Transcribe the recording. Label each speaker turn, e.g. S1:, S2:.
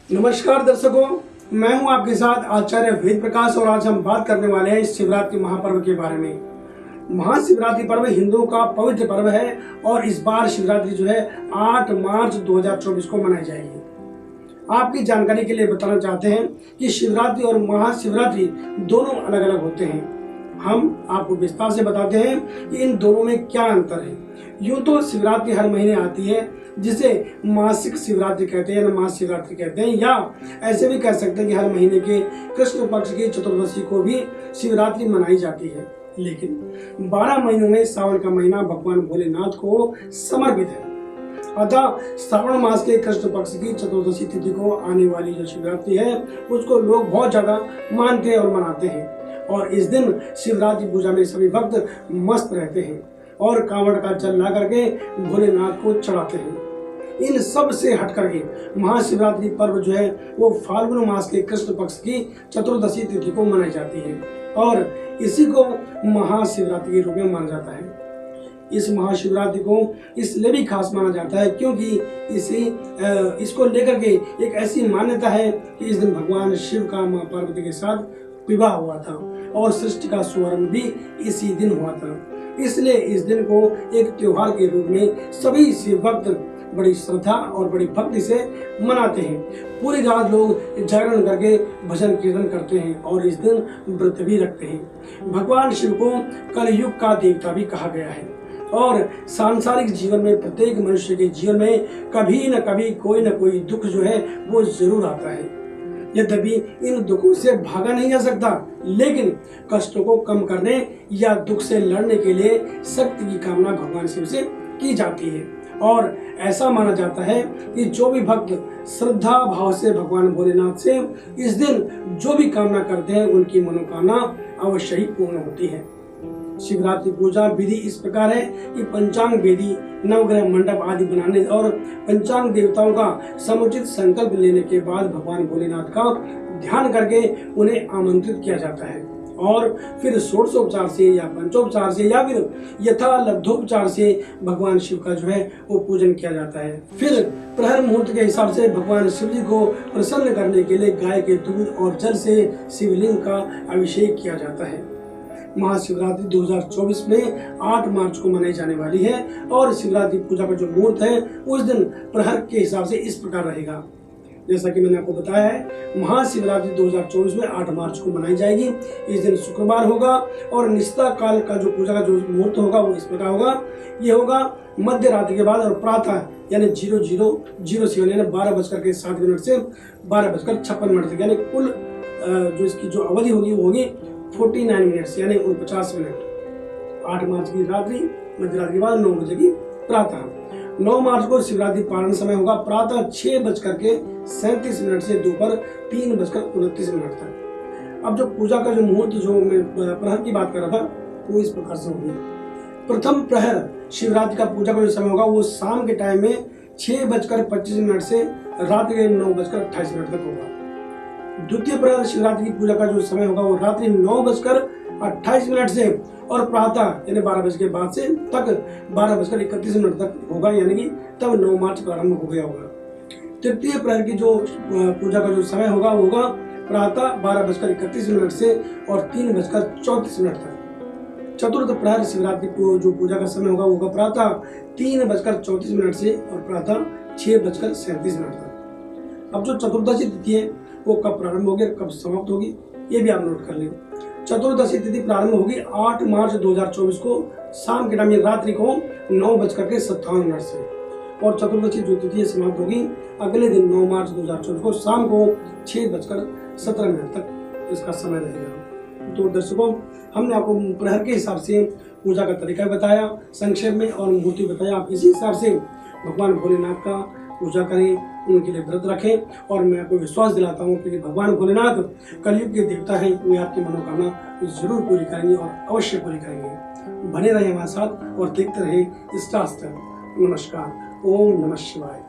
S1: नमस्कार दर्शकों, मैं हूं आपके साथ आचार्य वेद प्रकाश और आज हम बात करने वाले हैं शिवरात्रि महापर्व के बारे में। महाशिवरात्रि पर्व हिंदुओं का पवित्र पर्व है और इस बार शिवरात्रि जो है 8 मार्च 2024 को मनाई जाएगी। आपकी जानकारी के लिए बताना चाहते हैं कि शिवरात्रि और महाशिवरात्रि दोनों अलग अलग होते हैं। हम आपको विस्तार से बताते हैं कि इन दोनों में क्या अंतर है। यूं तो शिवरात्रि हर महीने आती है, जिसे मासिक शिवरात्रि कहते हैं या महाशिवरात्रि कहते हैं, या ऐसे भी कह सकते हैं कि हर महीने के कृष्ण पक्ष की चतुर्दशी को भी शिवरात्रि मनाई जाती है। लेकिन 12 महीनों में सावन का महीना भगवान भोलेनाथ को समर्पित है। अतः श्रावण मास के कृष्ण पक्ष की चतुर्दशी तिथि को आने वाली जो शिवरात्रि है उसको लोग बहुत ज्यादा मानते हैं और मनाते हैं। और इस दिन शिवरात्रि पूजा में सभी भक्त मस्त रहते हैं और कांवड़ का जल ला करके भोलेनाथ को चढ़ाते हैं। इन सब से हट करके महाशिवरात्रि पर्व जो है वो फाल्गुन मास के कृष्ण पक्ष की चतुर्दशी तिथि को मनाई जाती है और इसी को महाशिवरात्रि के रूप में माना जाता है। इस महाशिवरात्रि को इसलिए भी खास माना जाता है क्योंकि इसको लेकर के एक ऐसी मान्यता है कि इस दिन भगवान शिव का मां पार्वती के साथ विवाह हुआ था और सृष्टि का शुभारंभ भी इसी दिन हुआ था। इसलिए इस दिन को एक त्योहार के रूप में सभी शिव भक्त बड़ी श्रद्धा और बड़ी भक्ति से मनाते हैं। पूरी रात लोग जागरण करके भजन कीर्तन करते हैं और इस दिन व्रत भी रखते हैं। भगवान शिव को कलयुग का देवता भी कहा गया है और सांसारिक जीवन में प्रत्येक मनुष्य के जीवन में कभी न कभी कोई न कोई दुख जो है वो जरूर आता है। यद्यपि इन दुखों से भागा नहीं जा सकता, लेकिन कष्टों को कम करने या दुख से लड़ने के लिए शक्ति की कामना भगवान शिव से की जाती है। और ऐसा माना जाता है कि जो भी भक्त श्रद्धा भाव से भगवान भोलेनाथ से इस दिन जो भी कामना करते हैं उनकी मनोकामना अवश्य ही पूर्ण होती है। शिवरात्रि पूजा विधि इस प्रकार है कि पंचांग वेदी, नवग्रह मंडप आदि बनाने और पंचांग देवताओं का समुचित संकल्प लेने के बाद भगवान भोलेनाथ का ध्यान करके उन्हें आमंत्रित किया जाता है और फिर षोडशोपचार से या पंचोपचार से या फिर यथा लब्धोपचार से भगवान शिव का जो है वो पूजन किया जाता है। फिर प्रहर मुहूर्त के हिसाब से भगवान शिव जी को प्रसन्न करने के लिए गाय के दूध और जल से शिवलिंग का अभिषेक किया जाता है। महाशिवरात्रि 2024 में 8 मार्च को मनाई जाने वाली है और शिवरात्रि पूजा का जो मुहूर्त है उस दिन प्रहर के हिसाब से इस प्रकार रहेगा। जैसा कि मैंने आपको बताया है, महाशिवरात्रि 2024 में 8 मार्च को मनाई जाएगी। इस दिन शुक्रवार होगा और निस्ता काल का जो पूजा का जो मुहूर्त होगा वो इस प्रकार होगा। ये होगा मध्य रात्रि के बाद और प्रातः यानी 00:07 यानी 12:07 से 12:56 तक, यानी कुल जो इसकी जो अवधि होगी वो होगी 49 मिनट्स यानी 49 मिनट। 8 मार्च की रात्रि, मध्य रात्रि के बाद 9 बजे की प्रातः। 9 मार्च को शिवरात्रि पारण समय होगा प्रातः 6:37 से दोपहर 3:29 तक। अब जो पूजा का जो मुहूर्त जो मैं प्रहर की बात कर रहा था वो इस प्रकार से होगी। प्रथम प्रहर शिवरात्रि का पूजा का जो समय होगा वो शाम के टाइम में 6:25 से रात्रि के 9:28 तक होगा। द्वितीय प्रहर शिवरात्रि की पूजा का जो समय होगा वो रात्रि 9:28 से और प्रातः यानी 12 बजे के बाद से तक 12:31 तक होगा, यानी कि तब 9 मार्च प्रारंभ हो गया होगा। तृतीय प्रहर की जो पूजा का जो समय होगा वो होगा प्रातः 12:31 से और 3:34 तक। चतुर्थ प्रहर शिवरात्रि को जो पूजा का समय होगा वो होगा प्रातः 3:34 से और प्रातः 6:37 तक। अब जो चतुर्दशी तिथि है वो कब प्रारंभ होगी और कब समाप्त होगी ये भी आप नोट कर लें। चतुर्दशी तिथि प्रारंभ होगी 8 मार्च 2024 को शाम के टाइम रात्रि को 9:57 से और चतुर्दशी जो तिथि समाप्त होगी अगले दिन 9 मार्च 2024 को शाम को 6:17 तक इसका समय रहेगा। तो दर्शकों, हमने आपको प्रहर के हिसाब से पूजा का तरीका बताया संक्षेप में और मूर्ति बताया। आप इसी हिसाब से भगवान भोलेनाथ का पूजा करें, उनके लिए व्रत रखें और मैं आपको विश्वास दिलाता हूँ कि भगवान भोलेनाथ कलयुग के देवता हैं, वे आपकी मनोकामना जरूर पूरी करेंगे और अवश्य पूरी करेंगे। बने रहे हमारे साथ और देखते रहे स्टार स्टार। नमस्कार। ओम नमः शिवाय।